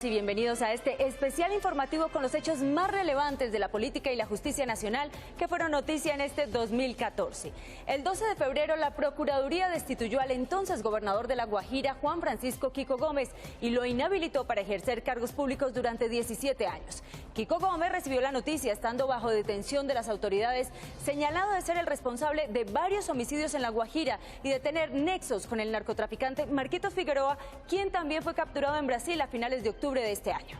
Y bienvenidos a este especial informativo con los hechos más relevantes de la política y la justicia nacional que fueron noticia en este 2014. El 12 de febrero la Procuraduría destituyó al entonces gobernador de La Guajira, Juan Francisco Kiko Gómez, y lo inhabilitó para ejercer cargos públicos durante 17 años. Kiko Gómez recibió la noticia estando bajo detención de las autoridades, señalado de ser el responsable de varios homicidios en La Guajira y de tener nexos con el narcotraficante Marquitos Figueroa, quien también fue capturado en Brasil a finales de octubre de este año.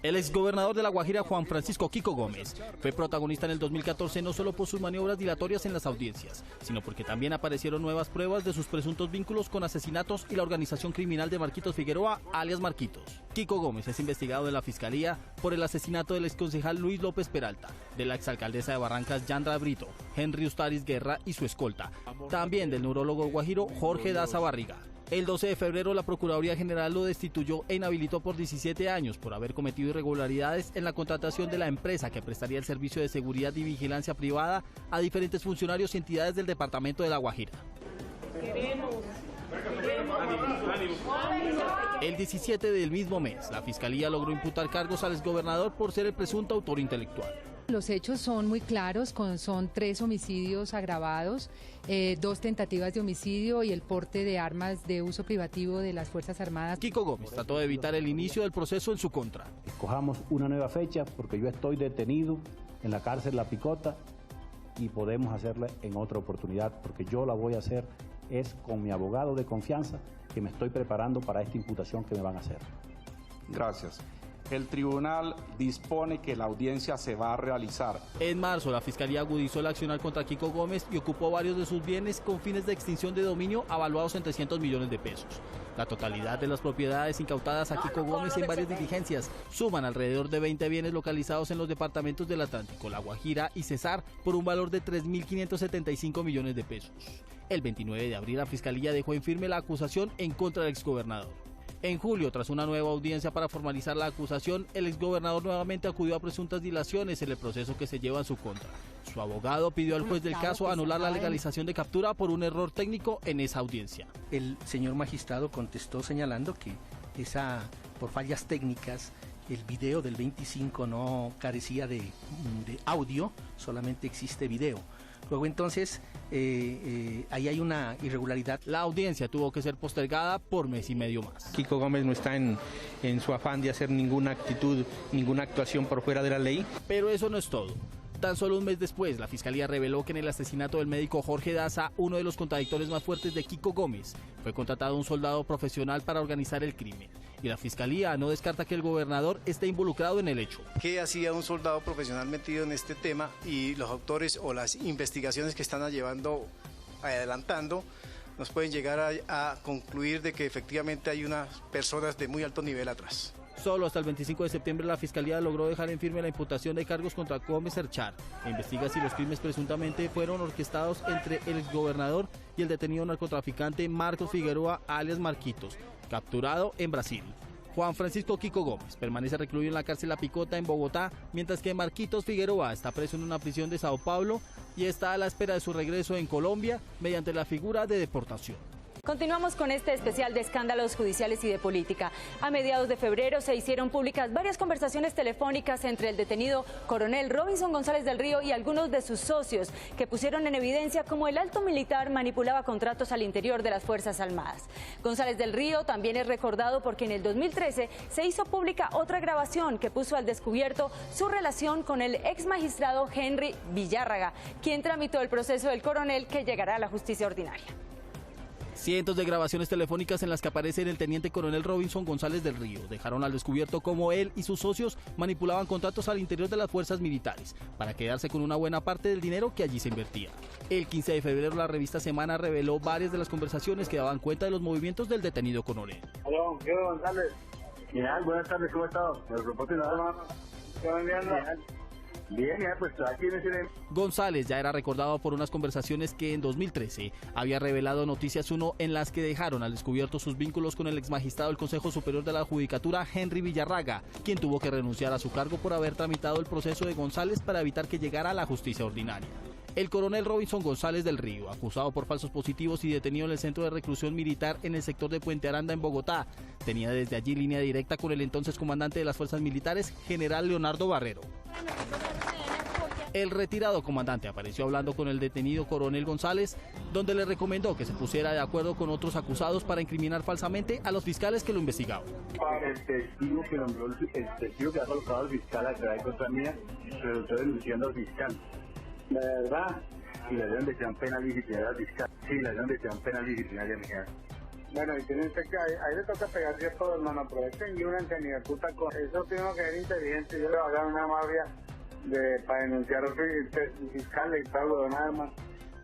El exgobernador de La Guajira, Juan Francisco Kiko Gómez, fue protagonista en el 2014 no solo por sus maniobras dilatorias en las audiencias, sino porque también aparecieron nuevas pruebas de sus presuntos vínculos con asesinatos y la organización criminal de Marquitos Figueroa, alias Marquitos. Kiko Gómez es investigado en la Fiscalía por el asesinato del exconcejal Luis López Peralta, de la exalcaldesa de Barrancas, Yandra Brito, Henry Ustaris Guerra y su escolta, también del neurólogo guajiro Jorge Daza Barriga. El 12 de febrero la Procuraduría General lo destituyó e inhabilitó por 17 años por haber cometido irregularidades en la contratación de la empresa que prestaría el servicio de seguridad y vigilancia privada a diferentes funcionarios y entidades del departamento de La Guajira. El 17 del mismo mes, la Fiscalía logró imputar cargos al exgobernador por ser el presunto autor intelectual. Los hechos son muy claros, son 3 homicidios agravados, 2 tentativas de homicidio y el porte de armas de uso privativo de las Fuerzas Armadas. Kiko Gómez trató de evitar el inicio del proceso en su contra. Escojamos una nueva fecha porque yo estoy detenido en la cárcel La Picota y podemos hacerla en otra oportunidad porque yo la voy a hacer es con mi abogado de confianza que me estoy preparando para esta imputación que me van a hacer. Gracias. El tribunal dispone que la audiencia se va a realizar. En marzo, la Fiscalía agudizó el accionar contra Kiko Gómez y ocupó varios de sus bienes con fines de extinción de dominio avaluados en 300 millones de pesos. La totalidad de las propiedades incautadas a Kiko Gómez en varias diligencias suman alrededor de 20 bienes localizados en los departamentos del Atlántico, La Guajira y Cesar por un valor de 3.575 millones de pesos. El 29 de abril, la Fiscalía dejó en firme la acusación en contra del exgobernador. En julio, tras una nueva audiencia para formalizar la acusación, el exgobernador nuevamente acudió a presuntas dilaciones en el proceso que se lleva en su contra. Su abogado pidió al juez del caso anular la legalización de captura por un error técnico en esa audiencia. El señor magistrado contestó señalando que por fallas técnicas, el video del 25 no carecía de audio, solamente existe video. Luego entonces, ahí hay una irregularidad. La audiencia tuvo que ser postergada por mes y medio más. Kiko Gómez no está en su afán de hacer ninguna actuación por fuera de la ley. Pero eso no es todo. Tan solo un mes después, la Fiscalía reveló que en el asesinato del médico Jorge Daza, uno de los contradictores más fuertes de Kiko Gómez, fue contratado un soldado profesional para organizar el crimen. Y la Fiscalía no descarta que el gobernador esté involucrado en el hecho. ¿Qué hacía un soldado profesional metido en este tema? Y los autores o las investigaciones que están adelantando, nos pueden llegar a concluir de que efectivamente hay unas personas de muy alto nivel atrás. Solo hasta el 25 de septiembre la Fiscalía logró dejar en firme la imputación de cargos contra Gómez Erchar e investiga si los crímenes presuntamente fueron orquestados entre el exgobernador y el detenido narcotraficante Marcos Figueroa, alias Marquitos, capturado en Brasil. Juan Francisco Kiko Gómez permanece recluido en la cárcel La Picota en Bogotá, mientras que Marquitos Figueroa está preso en una prisión de Sao Paulo y está a la espera de su regreso en Colombia mediante la figura de deportación. Continuamos con este especial de escándalos judiciales y de política. A mediados de febrero se hicieron públicas varias conversaciones telefónicas entre el detenido coronel Robinson González del Río y algunos de sus socios, que pusieron en evidencia cómo el alto militar manipulaba contratos al interior de las Fuerzas Armadas. González del Río también es recordado porque en el 2013 se hizo pública otra grabación que puso al descubierto su relación con el ex magistrado Henry Villarraga, quien tramitó el proceso del coronel que llegará a la justicia ordinaria. Cientos de grabaciones telefónicas en las que aparece el teniente coronel Robinson González del Río dejaron al descubierto cómo él y sus socios manipulaban contratos al interior de las fuerzas militares para quedarse con una buena parte del dinero que allí se invertía. El 15 de febrero la revista Semana reveló varias de las conversaciones que daban cuenta de los movimientos del detenido coronel. Aló, yo González. Buenas tardes, ¿cómo ha estado? ¿Me reporte nada? ¿Qué van viendo? Bien, pues aquí me tienen. González ya era recordado por unas conversaciones que en 2013 había revelado Noticias 1 en las que dejaron al descubierto sus vínculos con el exmagistrado del Consejo Superior de la Judicatura, Henry Villarraga, quien tuvo que renunciar a su cargo por haber tramitado el proceso de González para evitar que llegara a la justicia ordinaria. El coronel Robinson González del Río, acusado por falsos positivos y detenido en el centro de reclusión militar en el sector de Puente Aranda en Bogotá, tenía desde allí línea directa con el entonces comandante de las fuerzas militares, general Leonardo Barrero. El retirado comandante apareció hablando con el detenido coronel González, donde le recomendó que se pusiera de acuerdo con otros acusados para incriminar falsamente a los fiscales que lo investigaban. El testigo que nombró, el testigo que ha colocado al fiscal a través de contra mía, resultó denunciando al fiscal. La verdad, y le dieron decisión penal disciplinaria al fiscal. Sí, le dieron decisión penal disciplinaria al fiscal. Bueno, y tienen que ahí le toca pegarse a todo, hermano, aprovechen y una entendida puta con eso tiene que ser inteligente. Yo le voy a dar una mafia para denunciar al fiscal y todo, nada más.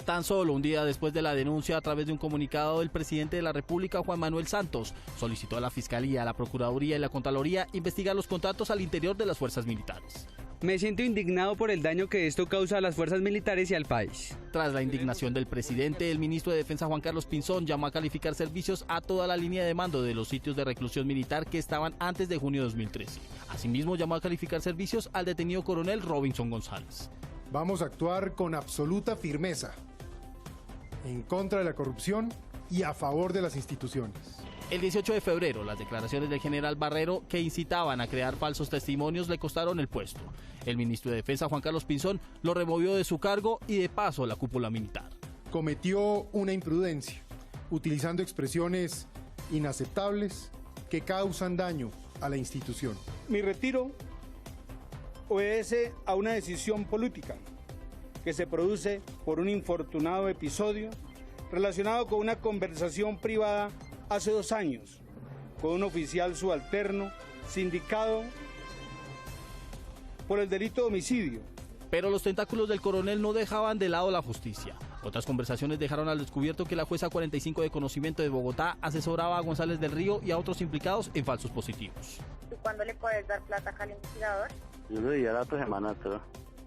Tan solo un día después de la denuncia, a través de un comunicado, el presidente de la República, Juan Manuel Santos, solicitó a la Fiscalía, a la Procuraduría y la Contraloría investigar los contratos al interior de las fuerzas militares. Me siento indignado por el daño que esto causa a las fuerzas militares y al país. Tras la indignación del presidente, el ministro de Defensa Juan Carlos Pinzón llamó a calificar servicios a toda la línea de mando de los sitios de reclusión militar que estaban antes de junio de 2013. Asimismo, llamó a calificar servicios al detenido coronel Robinson González. Vamos a actuar con absoluta firmeza en contra de la corrupción y a favor de las instituciones. El 18 de febrero, las declaraciones del general Barrero que incitaban a crear falsos testimonios le costaron el puesto. El ministro de Defensa, Juan Carlos Pinzón, lo removió de su cargo y de paso la cúpula militar. Cometió una imprudencia, utilizando expresiones inaceptables que causan daño a la institución. Mi retiro obedece a una decisión política que se produce por un infortunado episodio relacionado con una conversación privada hace 2 años con un oficial subalterno sindicado por el delito de homicidio. Pero los tentáculos del coronel no dejaban de lado la justicia. Otras conversaciones dejaron al descubierto que la jueza 45 de conocimiento de Bogotá asesoraba a González del Río y a otros implicados en falsos positivos. ¿Y cuándo le puedes dar plata al investigador? Yo le diría la otra semana, pero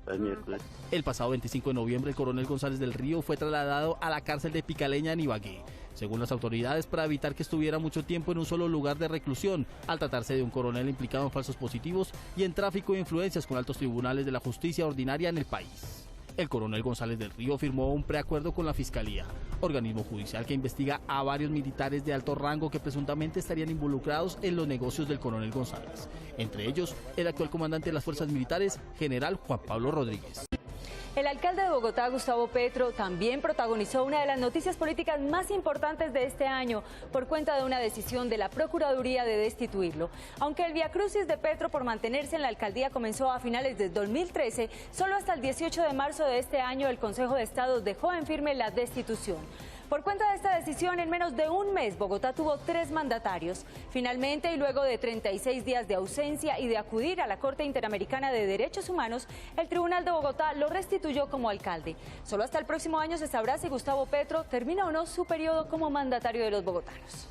el miércoles. El pasado 25 de noviembre, el coronel González del Río fue trasladado a la cárcel de Picaleña en Ibagué, según las autoridades, para evitar que estuviera mucho tiempo en un solo lugar de reclusión, al tratarse de un coronel implicado en falsos positivos y en tráfico de influencias con altos tribunales de la justicia ordinaria en el país. El coronel González del Río firmó un preacuerdo con la Fiscalía, organismo judicial que investiga a varios militares de alto rango que presuntamente estarían involucrados en los negocios del coronel González, entre ellos el actual comandante de las fuerzas militares, general Juan Pablo Rodríguez. El alcalde de Bogotá, Gustavo Petro, también protagonizó una de las noticias políticas más importantes de este año por cuenta de una decisión de la Procuraduría de destituirlo. Aunque el viacrucis de Petro por mantenerse en la alcaldía comenzó a finales de 2013, solo hasta el 18 de marzo de este año el Consejo de Estado dejó en firme la destitución. Por cuenta de esta decisión, en menos de un mes, Bogotá tuvo 3 mandatarios. Finalmente, y luego de 36 días de ausencia y de acudir a la Corte Interamericana de Derechos Humanos, el Tribunal de Bogotá lo restituyó como alcalde. Solo hasta el próximo año se sabrá si Gustavo Petro termina o no su periodo como mandatario de los bogotanos.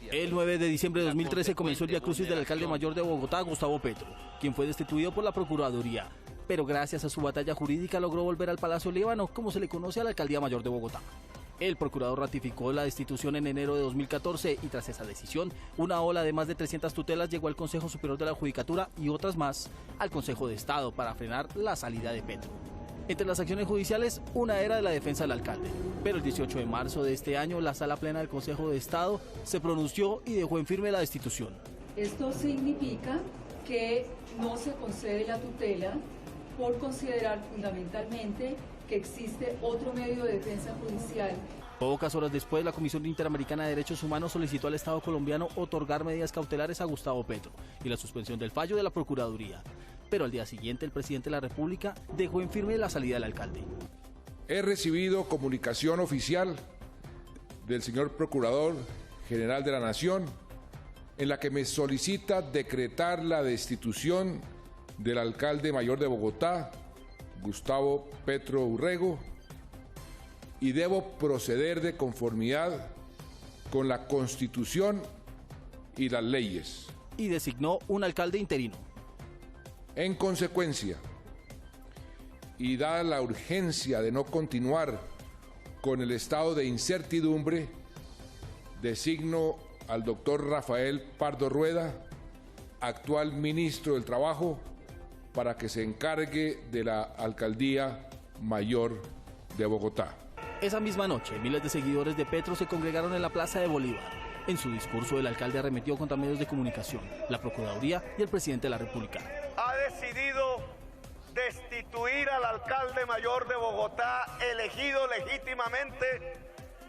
El 9 de diciembre de 2013 comenzó el viacrucis del alcalde mayor de Bogotá, Gustavo Petro, quien fue destituido por la Procuraduría. Pero gracias a su batalla jurídica logró volver al Palacio Líbano, como se le conoce a la alcaldía mayor de Bogotá. El procurador ratificó la destitución en enero de 2014 y tras esa decisión, una ola de más de 300 tutelas llegó al Consejo Superior de la Judicatura y otras más al Consejo de Estado para frenar la salida de Petro. Entre las acciones judiciales, una era de la defensa del alcalde. Pero el 18 de marzo de este año, la Sala Plena del Consejo de Estado se pronunció y dejó en firme la destitución. Esto significa que no se concede la tutela por considerar fundamentalmente que existe otro medio de defensa judicial. Pocas horas después, la Comisión Interamericana de Derechos Humanos solicitó al Estado colombiano otorgar medidas cautelares a Gustavo Petro y la suspensión del fallo de la Procuraduría. Pero al día siguiente, el presidente de la República dejó en firme la salida del alcalde. He recibido comunicación oficial del señor Procurador General de la Nación en la que me solicita decretar la destitución del alcalde mayor de Bogotá, Gustavo Petro Urrego, y debo proceder de conformidad con la Constitución y las leyes. Y designó un alcalde interino. En consecuencia, y dada la urgencia de no continuar con el estado de incertidumbre, designo al doctor Rafael Pardo Rueda, actual ministro del Trabajo, para que se encargue de la alcaldía mayor de Bogotá. Esa misma noche, miles de seguidores de Petro se congregaron en la Plaza de Bolívar. En su discurso, el alcalde arremetió contra medios de comunicación, la Procuraduría y el presidente de la República. Ha decidido destituir al alcalde mayor de Bogotá, elegido legítimamente,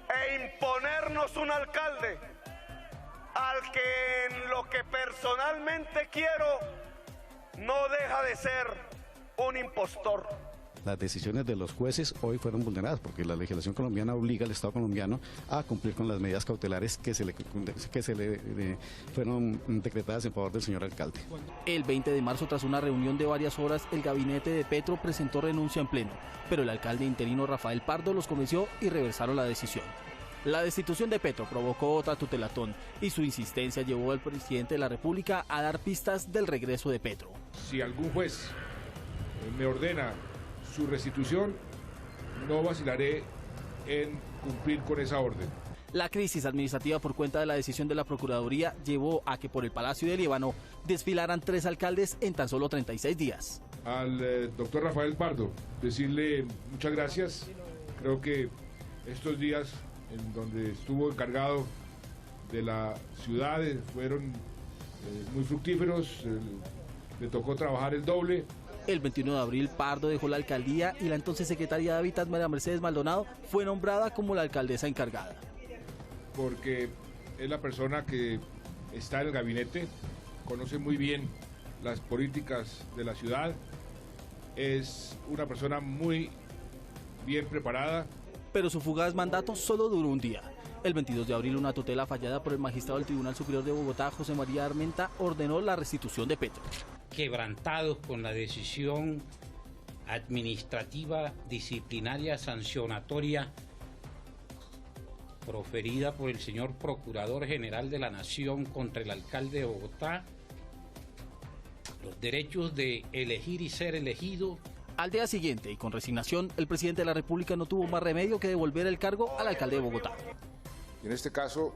e imponernos un alcalde al que en lo que personalmente quiero no deja de ser un impostor. Las decisiones de los jueces hoy fueron vulneradas porque la legislación colombiana obliga al Estado colombiano a cumplir con las medidas cautelares que se le fueron decretadas en favor del señor alcalde. El 20 de marzo, tras una reunión de varias horas, el gabinete de Petro presentó renuncia en pleno, pero el alcalde interino Rafael Pardo los convenció y reversaron la decisión. La destitución de Petro provocó otra tutelatón y su insistencia llevó al presidente de la República a dar pistas del regreso de Petro. Si algún juez me ordena su restitución, no vacilaré en cumplir con esa orden. La crisis administrativa por cuenta de la decisión de la Procuraduría llevó a que por el Palacio de Líbano desfilaran 3 alcaldes en tan solo 36 días. Al doctor Rafael Pardo, decirle muchas gracias. Creo que estos días en donde estuvo encargado de la ciudad fueron muy fructíferos, le tocó trabajar el doble. El 21 de abril, Pardo dejó la alcaldía y la entonces secretaria de Hábitat, María Mercedes Maldonado, fue nombrada como la alcaldesa encargada. Porque es la persona que está en el gabinete, conoce muy bien las políticas de la ciudad, es una persona muy bien preparada. Pero su fugaz mandato solo duró un día. El 22 de abril, una tutela fallada por el magistrado del Tribunal Superior de Bogotá, José María Armenta, ordenó la restitución de Petro. Quebrantados con la decisión administrativa, disciplinaria, sancionatoria proferida por el señor Procurador General de la Nación contra el alcalde de Bogotá, los derechos de elegir y ser elegido. Al día siguiente, y con resignación, el presidente de la República no tuvo más remedio que devolver el cargo al alcalde de Bogotá. En este caso,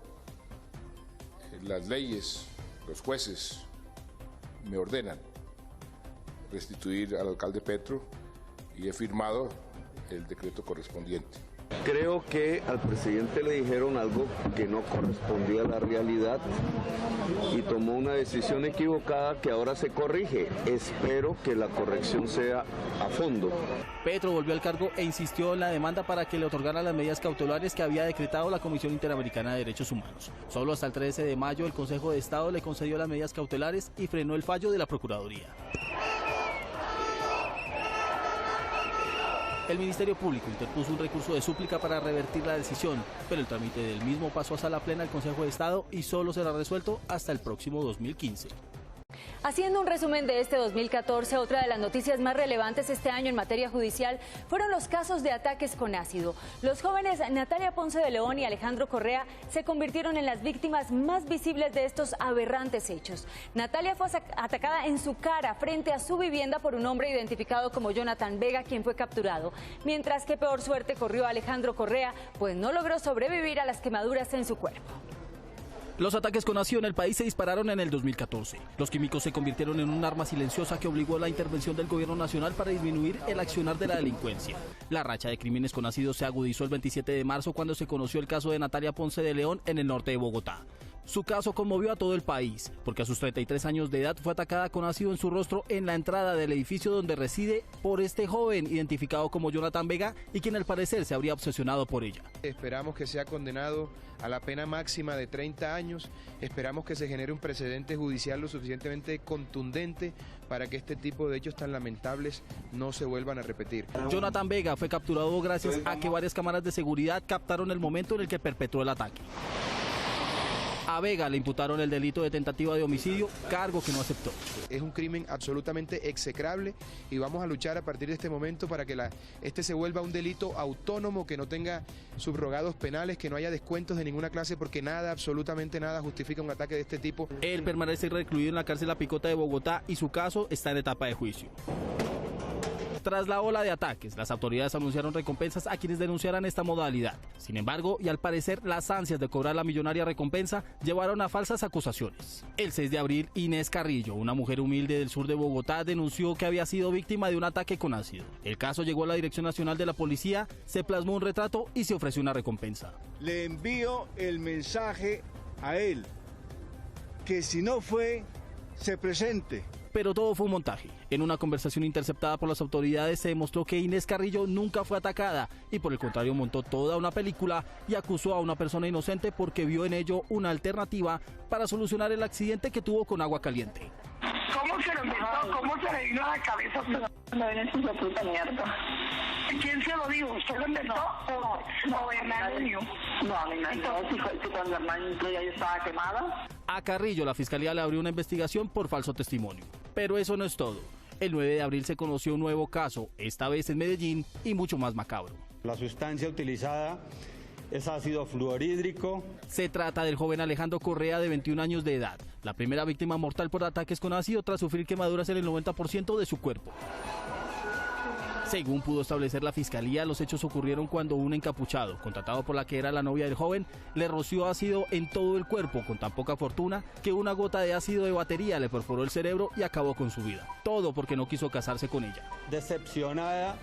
las leyes, los jueces me ordenan restituir al alcalde Petro y he firmado el decreto correspondiente. Creo que al presidente le dijeron algo que no correspondía a la realidad y tomó una decisión equivocada que ahora se corrige. Espero que la corrección sea a fondo. Petro volvió al cargo e insistió en la demanda para que le otorgaran las medidas cautelares que había decretado la Comisión Interamericana de Derechos Humanos. Solo hasta el 13 de mayo el Consejo de Estado le concedió las medidas cautelares y frenó el fallo de la Procuraduría. El Ministerio Público interpuso un recurso de súplica para revertir la decisión, pero el trámite del mismo pasó a sala plena del Consejo de Estado y solo será resuelto hasta el próximo 2015. Haciendo un resumen de este 2014, otra de las noticias más relevantes este año en materia judicial fueron los casos de ataques con ácido. Los jóvenes Natalia Ponce de León y Alejandro Correa se convirtieron en las víctimas más visibles de estos aberrantes hechos. Natalia fue atacada en su cara frente a su vivienda por un hombre identificado como Jonathan Vega, quien fue capturado, mientras que peor suerte corrió Alejandro Correa, pues no logró sobrevivir a las quemaduras en su cuerpo. Los ataques con ácido en el país se dispararon en el 2014. Los químicos se convirtieron en un arma silenciosa que obligó a la intervención del gobierno nacional para disminuir el accionar de la delincuencia. La racha de crímenes con ácido se agudizó el 27 de marzo cuando se conoció el caso de Natalia Ponce de León en el norte de Bogotá. Su caso conmovió a todo el país, porque a sus 33 años de edad fue atacada con ácido en su rostro en la entrada del edificio donde reside por este joven identificado como Jonathan Vega y quien al parecer se habría obsesionado por ella. Esperamos que sea condenado a la pena máxima de 30 años, esperamos que se genere un precedente judicial lo suficientemente contundente para que este tipo de hechos tan lamentables no se vuelvan a repetir. Jonathan Vega fue capturado gracias a que varias cámaras de seguridad captaron el momento en el que perpetró el ataque. A Vega le imputaron el delito de tentativa de homicidio, cargo que no aceptó. Es un crimen absolutamente execrable y vamos a luchar a partir de este momento para que este se vuelva un delito autónomo, que no tenga subrogados penales, que no haya descuentos de ninguna clase, porque nada, absolutamente nada, justifica un ataque de este tipo. Él permanece recluido en la cárcel La Picota de Bogotá y su caso está en etapa de juicio. Tras la ola de ataques, las autoridades anunciaron recompensas a quienes denunciaran esta modalidad. Sin embargo, y al parecer, las ansias de cobrar la millonaria recompensa llevaron a falsas acusaciones. El 6 de abril, Inés Carrillo, una mujer humilde del sur de Bogotá, denunció que había sido víctima de un ataque con ácido. El caso llegó a la Dirección Nacional de la Policía, se plasmó un retrato y se ofreció una recompensa. Le envío el mensaje a él, que si no fue, se presente. Pero todo fue un montaje. En una conversación interceptada por las autoridades se demostró que Inés Carrillo nunca fue atacada y por el contrario montó toda una película y acusó a una persona inocente porque vio en ello una alternativa para solucionar el accidente que tuvo con agua caliente. ¿Cómo se lo inventó? ¿Cómo se le vino a la cabeza? No viene su puta mierda. ¿Quién se lo dijo? ¿Usted lo inventó? No, hermano mío. No, a mí no. Cuando hermano ya yo estaba quemada. A Carrillo la fiscalía le abrió una investigación por falso testimonio. Pero eso no es todo. El 9 de abril se conoció un nuevo caso, esta vez en Medellín y mucho más macabro. La sustancia utilizada es ácido fluorhídrico. Se trata del joven Alejandro Correa, de 21 años de edad, la primera víctima mortal por ataques con ácido tras sufrir quemaduras en el 90% de su cuerpo. Según pudo establecer la fiscalía, los hechos ocurrieron cuando un encapuchado, contratado por la que era la novia del joven, le roció ácido en todo el cuerpo con tan poca fortuna que una gota de ácido de batería le perforó el cerebro y acabó con su vida. Todo porque no quiso casarse con ella. Decepcionada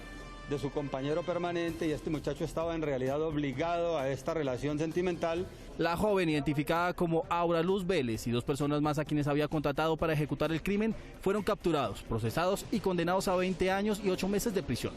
de su compañero permanente, y este muchacho estaba en realidad obligado a esta relación sentimental. La joven, identificada como Aura Luz Vélez, y dos personas más a quienes había contratado para ejecutar el crimen, fueron capturados, procesados y condenados a 20 años y 8 meses de prisión.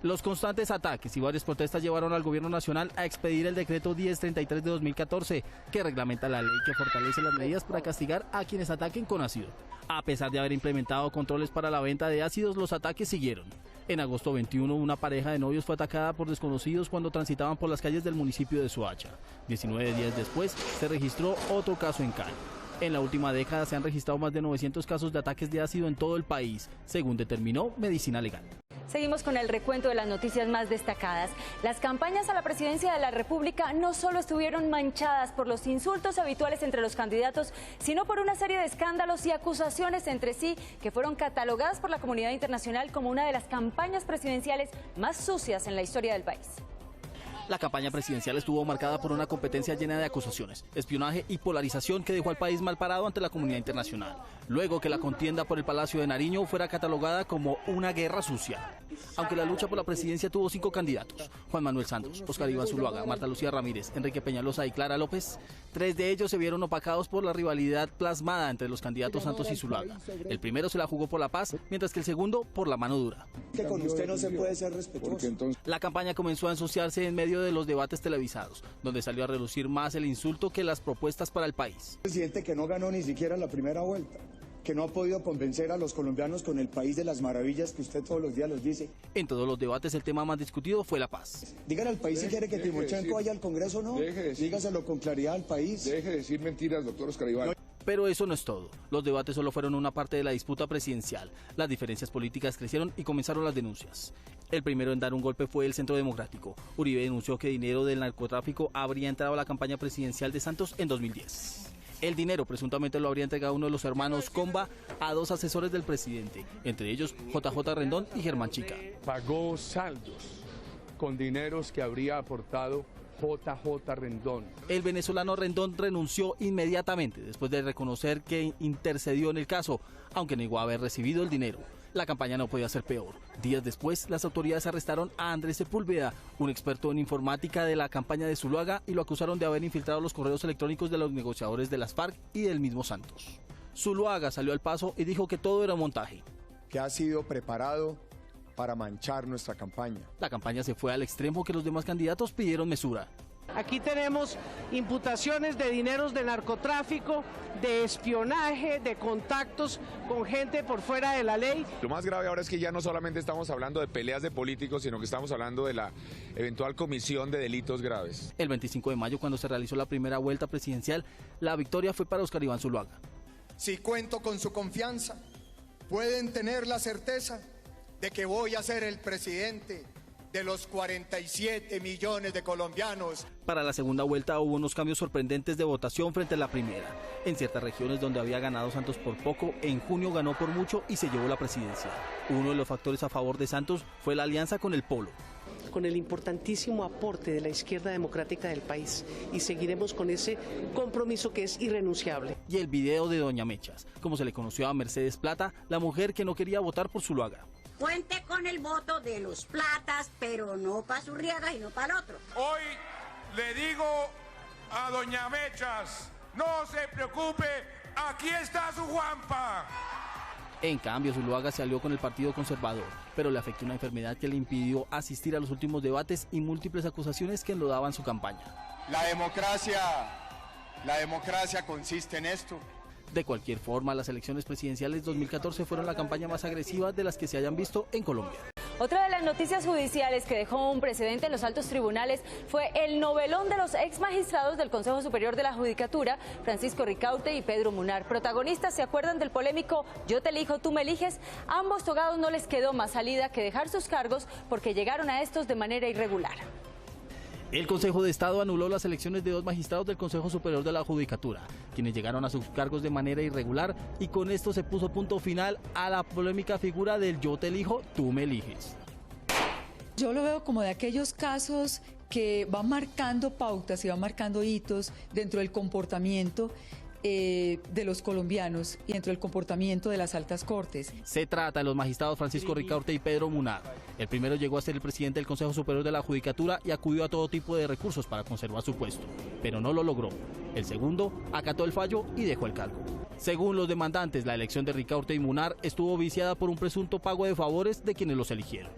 Los constantes ataques y varias protestas llevaron al gobierno nacional a expedir el decreto 1033 de 2014, que reglamenta la ley que fortalece las medidas para castigar a quienes ataquen con ácido. A pesar de haber implementado controles para la venta de ácidos, los ataques siguieron. En agosto 21, una pareja de novios fue atacada por desconocidos cuando transitaban por las calles del municipio de Soacha. 19 días después, se registró otro caso en Cali. En la última década se han registrado más de 900 casos de ataques de ácido en todo el país, según determinó Medicina Legal. Seguimos con el recuento de las noticias más destacadas. Las campañas a la presidencia de la República no solo estuvieron manchadas por los insultos habituales entre los candidatos, sino por una serie de escándalos y acusaciones entre sí que fueron catalogadas por la comunidad internacional como una de las campañas presidenciales más sucias en la historia del país. La campaña presidencial estuvo marcada por una competencia llena de acusaciones, espionaje y polarización que dejó al país mal parado ante la comunidad internacional, luego que la contienda por el Palacio de Nariño fuera catalogada como una guerra sucia. Aunque la lucha por la presidencia tuvo 5 candidatos, Juan Manuel Santos, Oscar Iván Zuluaga, Marta Lucía Ramírez, Enrique Peñalosa y Clara López, 3 de ellos se vieron opacados por la rivalidad plasmada entre los candidatos Santos y Zuluaga. El primero se la jugó por la paz, mientras que el segundo por la mano dura. Que con usted no se puede ser respetuoso. La campaña comenzó a ensuciarse en medio de los debates televisados, donde salió a relucir más el insulto que las propuestas para el país. Presidente que no ganó ni siquiera la primera vuelta, que no ha podido convencer a los colombianos con el país de las maravillas que usted todos los días los dice. En todos los debates el tema más discutido fue la paz. Dígale al país si quiere que Timochenko vaya al Congreso o no. Dígaselo con claridad al país. Deje de decir mentiras, doctor Oscar Iván. Pero eso no es todo. Los debates solo fueron una parte de la disputa presidencial. Las diferencias políticas crecieron y comenzaron las denuncias. El primero en dar un golpe fue el Centro Democrático. Uribe denunció que dinero del narcotráfico habría entrado a la campaña presidencial de Santos en 2010. El dinero presuntamente lo habría entregado uno de los hermanos Comba a 2 asesores del presidente, entre ellos JJ Rendón y Germán Chica. Pagó saldos con dineros que habría aportado JJ Rendón. El venezolano Rendón renunció inmediatamente después de reconocer que intercedió en el caso, aunque negó haber recibido el dinero. La campaña no podía ser peor. Días después, las autoridades arrestaron a Andrés Sepúlveda, un experto en informática de la campaña de Zuluaga, y lo acusaron de haber infiltrado los correos electrónicos de los negociadores de las FARC y del mismo Santos. Zuluaga salió al paso y dijo que todo era un montaje. Que ha sido preparado para manchar nuestra campaña. La campaña se fue al extremo que los demás candidatos pidieron mesura. Aquí tenemos imputaciones de dineros de narcotráfico, de espionaje, de contactos con gente por fuera de la ley. Lo más grave ahora es que ya no solamente estamos hablando de peleas de políticos, sino que estamos hablando de la eventual comisión de delitos graves. El 25 de mayo, cuando se realizó la primera vuelta presidencial, la victoria fue para Oscar Iván Zuluaga. Si cuento con su confianza, pueden tener la certeza de que voy a ser el presidente de los 47 millones de colombianos. Para la segunda vuelta hubo unos cambios sorprendentes de votación frente a la primera. En ciertas regiones donde había ganado Santos por poco, en junio ganó por mucho y se llevó la presidencia. Uno de los factores a favor de Santos fue la alianza con el Polo. Con el importantísimo aporte de la izquierda democrática del país, y seguiremos con ese compromiso que es irrenunciable. Y el video de Doña Mechas, como se le conoció a Mercedes Plata, la mujer que no quería votar por Zuluaga. Cuente con el voto de los Platas, pero no para Zurriaga y no para el otro. Hoy le digo a Doña Mechas, no se preocupe, aquí está su Juanpa. En cambio, Zuluaga se alió con el Partido Conservador, pero le afectó una enfermedad que le impidió asistir a los últimos debates y múltiples acusaciones que enlodaban su campaña. La democracia consiste en esto. De cualquier forma, las elecciones presidenciales 2014 fueron la campaña más agresiva de las que se hayan visto en Colombia. Otra de las noticias judiciales que dejó un precedente en los altos tribunales fue el novelón de los ex magistrados del Consejo Superior de la Judicatura, Francisco Ricaurte y Pedro Munar. Protagonistas, ¿se acuerdan del polémico "yo te elijo, tú me eliges"? A ambos togados no les quedó más salida que dejar sus cargos porque llegaron a estos de manera irregular. El Consejo de Estado anuló las elecciones de 2 magistrados del Consejo Superior de la Judicatura, quienes llegaron a sus cargos de manera irregular, y con esto se puso punto final a la polémica figura del "yo te elijo, tú me eliges". Yo lo veo como de aquellos casos que van marcando pautas y van marcando hitos dentro del comportamiento de los colombianos y dentro del comportamiento de las altas cortes. Se trata de los magistrados Francisco Ricaurte y Pedro Munar. El primero llegó a ser el presidente del Consejo Superior de la Judicatura y acudió a todo tipo de recursos para conservar su puesto, pero no lo logró. El segundo acató el fallo y dejó el cargo. Según los demandantes, la elección de Ricaurte y Munar estuvo viciada por un presunto pago de favores de quienes los eligieron.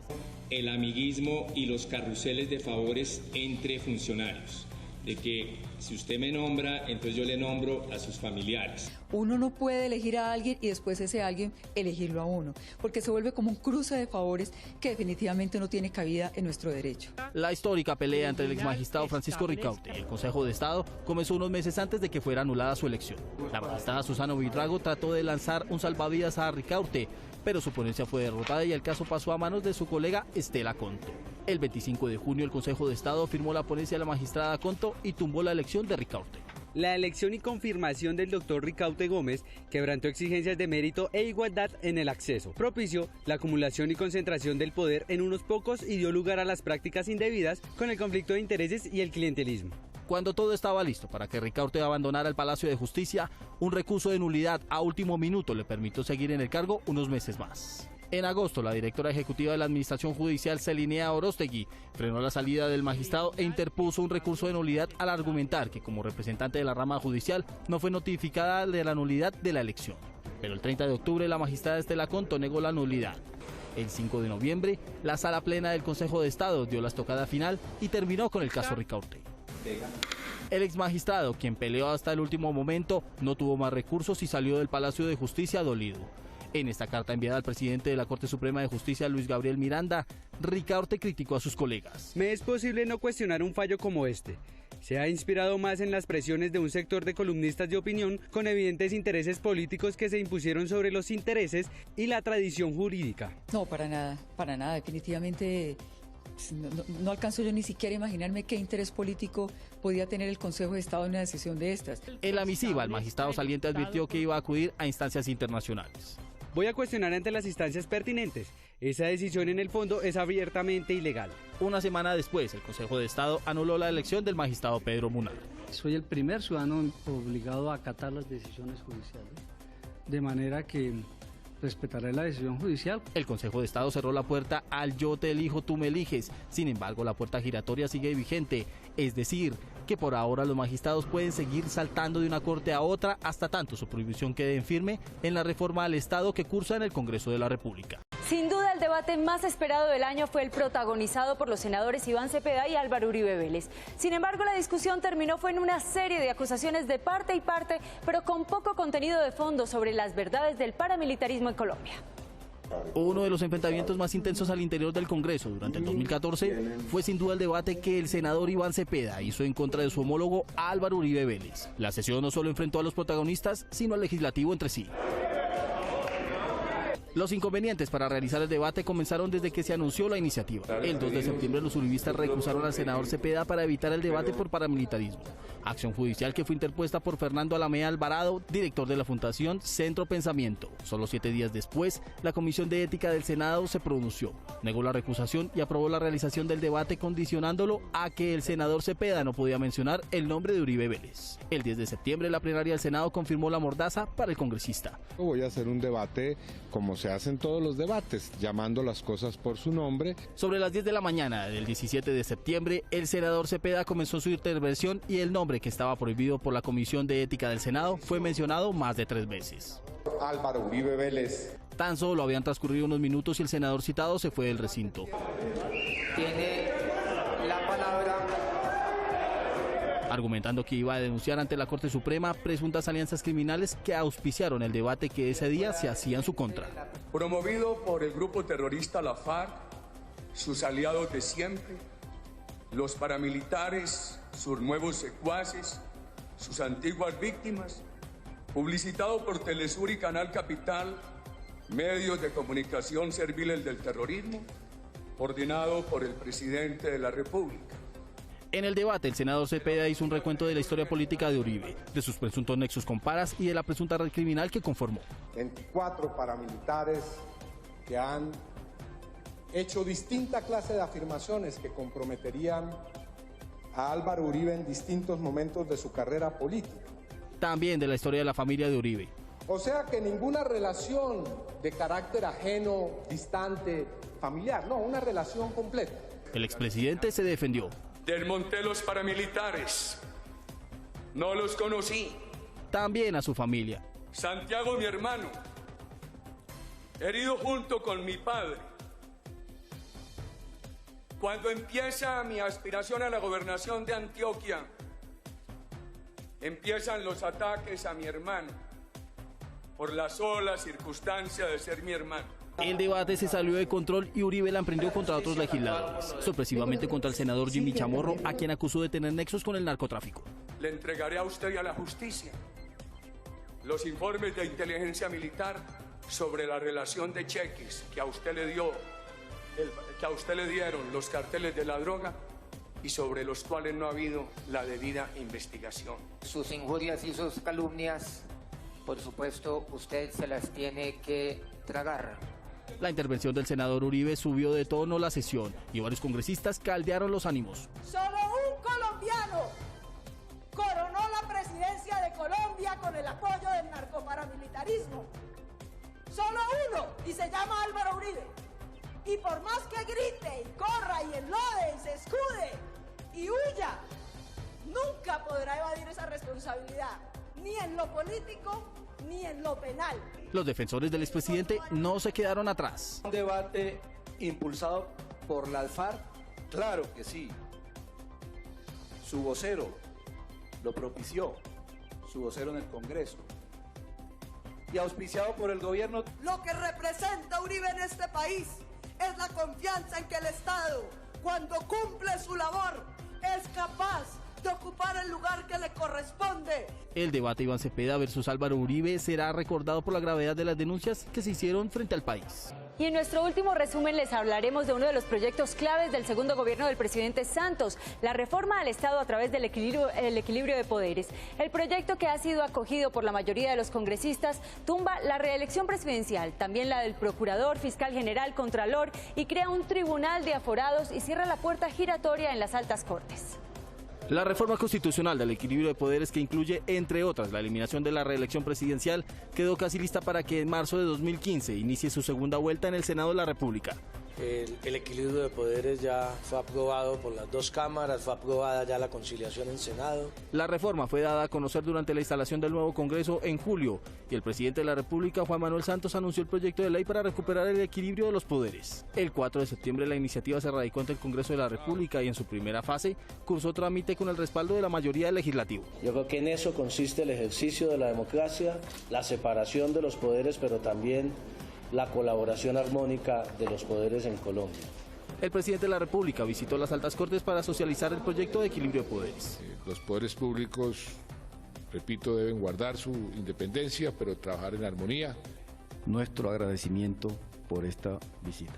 El amiguismo y los carruseles de favores entre funcionarios. De que si usted me nombra, entonces yo le nombro a sus familiares. Uno no puede elegir a alguien y después ese alguien elegirlo a uno, porque se vuelve como un cruce de favores que definitivamente no tiene cabida en nuestro derecho. La histórica pelea entre el exmagistrado Francisco Ricaurte y el Consejo de Estado comenzó unos meses antes de que fuera anulada su elección. La magistrada Susana Buitrago trató de lanzar un salvavidas a Ricaurte, pero su ponencia fue derrotada y el caso pasó a manos de su colega Estela Conto. El 25 de junio el Consejo de Estado firmó la ponencia de la magistrada Conto y tumbó la elección de Ricaurte. La elección y confirmación del doctor Ricaurte Gómez quebrantó exigencias de mérito e igualdad en el acceso, propició la acumulación y concentración del poder en unos pocos y dio lugar a las prácticas indebidas con el conflicto de intereses y el clientelismo. Cuando todo estaba listo para que Ricaurte abandonara el Palacio de Justicia, un recurso de nulidad a último minuto le permitió seguir en el cargo unos meses más. En agosto, la directora ejecutiva de la Administración Judicial, Celinea Orostegui, frenó la salida del magistrado e interpuso un recurso de nulidad al argumentar que, como representante de la rama judicial, no fue notificada de la nulidad de la elección. Pero el 30 de octubre, la magistrada Estela Conto negó la nulidad. El 5 de noviembre, la Sala Plena del Consejo de Estado dio la estocada final y terminó con el caso Ricaurte. El exmagistrado, quien peleó hasta el último momento, no tuvo más recursos y salió del Palacio de Justicia dolido. En esta carta enviada al presidente de la Corte Suprema de Justicia, Luis Gabriel Miranda, Ricaurte criticó a sus colegas. Me es posible no cuestionar un fallo como este. Se ha inspirado más en las presiones de un sector de columnistas de opinión con evidentes intereses políticos que se impusieron sobre los intereses y la tradición jurídica. No, para nada, definitivamente no alcanzo yo ni siquiera a imaginarme qué interés político podía tener el Consejo de Estado en una decisión de estas. En la misiva, el magistrado saliente advirtió que iba a acudir a instancias internacionales. Voy a cuestionar ante las instancias pertinentes. Esa decisión en el fondo es abiertamente ilegal. Una semana después, el Consejo de Estado anuló la elección del magistrado Pedro Munar. Soy el primer ciudadano obligado a acatar las decisiones judiciales, de manera que respetaré la decisión judicial. El Consejo de Estado cerró la puerta al "yo te elijo, tú me eliges". Sin embargo, la puerta giratoria sigue vigente, es decir, que por ahora los magistrados pueden seguir saltando de una corte a otra hasta tanto su prohibición quede en firme en la reforma al Estado que cursa en el Congreso de la República. Sin duda, el debate más esperado del año fue el protagonizado por los senadores Iván Cepeda y Álvaro Uribe Vélez. Sin embargo, la discusión terminó en una serie de acusaciones de parte y parte, pero con poco contenido de fondo sobre las verdades del paramilitarismo en Colombia. Uno de los enfrentamientos más intensos al interior del Congreso durante el 2014 fue sin duda el debate que el senador Iván Cepeda hizo en contra de su homólogo Álvaro Uribe Vélez. La sesión no solo enfrentó a los protagonistas, sino al legislativo entre sí. Los inconvenientes para realizar el debate comenzaron desde que se anunció la iniciativa. El 2 de septiembre los uribistas recusaron al senador Cepeda para evitar el debate por paramilitarismo. Acción judicial que fue interpuesta por Fernando Alameda Alvarado, director de la Fundación Centro Pensamiento. Solo 7 días después, la Comisión de Ética del Senado se pronunció, negó la recusación y aprobó la realización del debate condicionándolo a que el senador Cepeda no podía mencionar el nombre de Uribe Vélez. El 10 de septiembre la plenaria del Senado confirmó la mordaza para el congresista. Voy a hacer un debate como se hacen todos los debates, llamando las cosas por su nombre. Sobre las 10 de la mañana del 17 de septiembre, el senador Cepeda comenzó su intervención y el nombre que estaba prohibido por la Comisión de Ética del Senado fue mencionado más de 3 veces. Álvaro Uribe Vélez. Tan solo habían transcurrido unos minutos y el senador citado se fue del recinto. Tiene la palabra. Argumentando que iba a denunciar ante la Corte Suprema presuntas alianzas criminales que auspiciaron el debate que ese día se hacía en su contra. Promovido por el grupo terrorista La FARC, sus aliados de siempre, los paramilitares, sus nuevos secuaces, sus antiguas víctimas, publicitado por Telesur y Canal Capital, medios de comunicación serviles del terrorismo, ordenado por el presidente de la República. En el debate, el senador Cepeda hizo un recuento de la historia política de Uribe, de sus presuntos nexos con Paras y de la presunta red criminal que conformó. 24 paramilitares que han hecho distinta clase de afirmaciones que comprometerían a Álvaro Uribe en distintos momentos de su carrera política. También de la historia de la familia de Uribe. O sea que ninguna relación de carácter ajeno, distante, familiar, no, una relación completa. El expresidente se defendió. Desmonté los paramilitares, no los conocí. También a su familia. Santiago, mi hermano, herido junto con mi padre. Cuando empieza mi aspiración a la gobernación de Antioquia, empiezan los ataques a mi hermano, por la sola circunstancia de ser mi hermano. El debate se salió de control y Uribe la emprendió contra otros legisladores, sorpresivamente contra el senador Jimmy Chamorro, a quien acusó de tener nexos con el narcotráfico. Le entregaré a usted y a la justicia los informes de inteligencia militar sobre la relación de cheques que a usted le dieron los carteles de la droga y sobre los cuales no ha habido la debida investigación. Sus injurias y sus calumnias, por supuesto, usted se las tiene que tragar. La intervención del senador Uribe subió de tono la sesión y varios congresistas caldearon los ánimos. Solo un colombiano coronó la presidencia de Colombia con el apoyo del narcoparamilitarismo. Solo uno, y se llama Álvaro Uribe. Y por más que grite y corra y enlode y se escude y huya, nunca podrá evadir esa responsabilidad, ni en lo político ni en lo penal. Los defensores del expresidente no se quedaron atrás. ¿Un debate impulsado por la FARC? Claro que sí. Su vocero lo propició, su vocero en el Congreso. Y auspiciado por el gobierno. Lo que representa Uribe en este país es la confianza en que el Estado, cuando cumple su labor, es capaz de ocupar el lugar que le corresponde. El debate Iván Cepeda versus Álvaro Uribe será recordado por la gravedad de las denuncias que se hicieron frente al país. Y en nuestro último resumen les hablaremos de uno de los proyectos claves del segundo gobierno del presidente Santos, la reforma al Estado a través del equilibrio de poderes. El proyecto que ha sido acogido por la mayoría de los congresistas tumba la reelección presidencial, también la del procurador, fiscal general, contralor y crea un tribunal de aforados y cierra la puerta giratoria en las altas cortes. La reforma constitucional del equilibrio de poderes, que incluye, entre otras, la eliminación de la reelección presidencial, quedó casi lista para que en marzo de 2015 inicie su segunda vuelta en el Senado de la República. El equilibrio de poderes ya fue aprobado por las dos cámaras, fue aprobada ya la conciliación en Senado. La reforma fue dada a conocer durante la instalación del nuevo Congreso en julio y el presidente de la República, Juan Manuel Santos, anunció el proyecto de ley para recuperar el equilibrio de los poderes. El 4 de septiembre la iniciativa se radicó ante el Congreso de la República y en su primera fase cursó trámite con el respaldo de la mayoría del legislativo. Yo creo que en eso consiste el ejercicio de la democracia, la separación de los poderes, pero también la colaboración armónica de los poderes en Colombia. El presidente de la República visitó las altas cortes para socializar el proyecto de equilibrio de poderes. Los poderes públicos, repito, deben guardar su independencia, pero trabajar en armonía. nuestro agradecimiento por esta visita.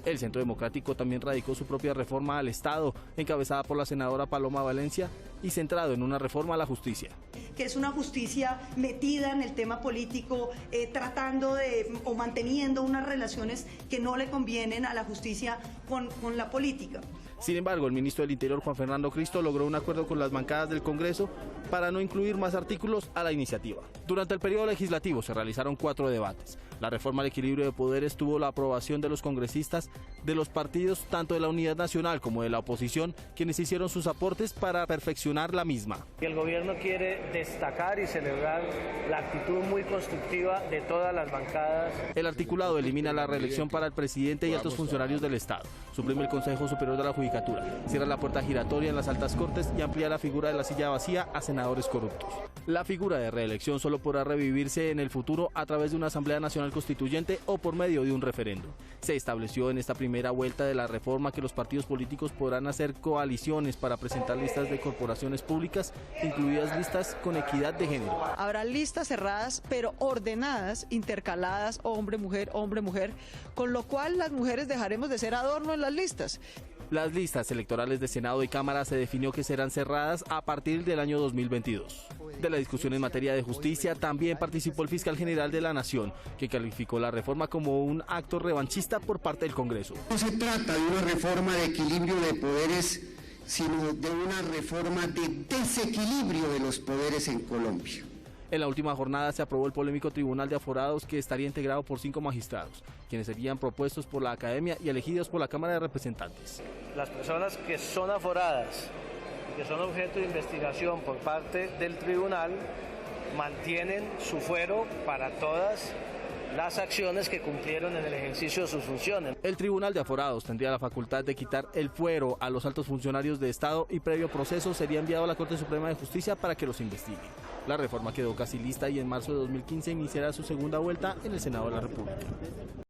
El Centro Democrático también radicó su propia reforma al Estado, encabezada por la senadora Paloma Valencia y centrado en una reforma a la justicia. Que es una justicia metida en el tema político, tratando de o manteniendo unas relaciones que no le convienen a la justicia con la política. Sin embargo, el ministro del Interior, Juan Fernando Cristo, logró un acuerdo con las bancadas del Congreso para no incluir más artículos a la iniciativa. Durante el periodo legislativo se realizaron 4 debates. La reforma al equilibrio de poderes tuvo la aprobación de los congresistas de los partidos tanto de la Unidad Nacional como de la oposición, quienes hicieron sus aportes para perfeccionar la misma. El gobierno quiere destacar y celebrar la actitud muy constructiva de todas las bancadas. El articulado elimina la reelección para el presidente y altos funcionarios del Estado, suprime el Consejo Superior de la Judicatura, cierra la puerta giratoria en las altas cortes y amplía la figura de la silla vacía a senadores corruptos. La figura de reelección solo podrá revivirse en el futuro a través de una Asamblea Nacional Constituyente o por medio de un referéndum. Se estableció en esta primera vuelta de la reforma que los partidos políticos podrán hacer coaliciones para presentar listas de corporaciones públicas, incluidas listas con equidad de género. Habrá listas cerradas, pero ordenadas, intercaladas, hombre-mujer, con lo cual las mujeres dejaremos de ser adorno en las listas. Las listas electorales de Senado y Cámara se definió que serán cerradas a partir del año 2022. De la discusión en materia de justicia también participó el fiscal general de la Nación, que calificó la reforma como un acto revanchista por parte del Congreso. No se trata de una reforma de equilibrio de poderes, sino de una reforma de desequilibrio de los poderes en Colombia. En la última jornada se aprobó el polémico Tribunal de Aforados, que estaría integrado por 5 magistrados, quienes serían propuestos por la Academia y elegidos por la Cámara de Representantes. Las personas que son aforadas y que son objeto de investigación por parte del tribunal mantienen su fuero para todas las acciones que cumplieron en el ejercicio de sus funciones. El Tribunal de Aforados tendría la facultad de quitar el fuero a los altos funcionarios de Estado y previo proceso sería enviado a la Corte Suprema de Justicia para que los investigue. La reforma quedó casi lista y en marzo de 2015 iniciará su segunda vuelta en el Senado de la República.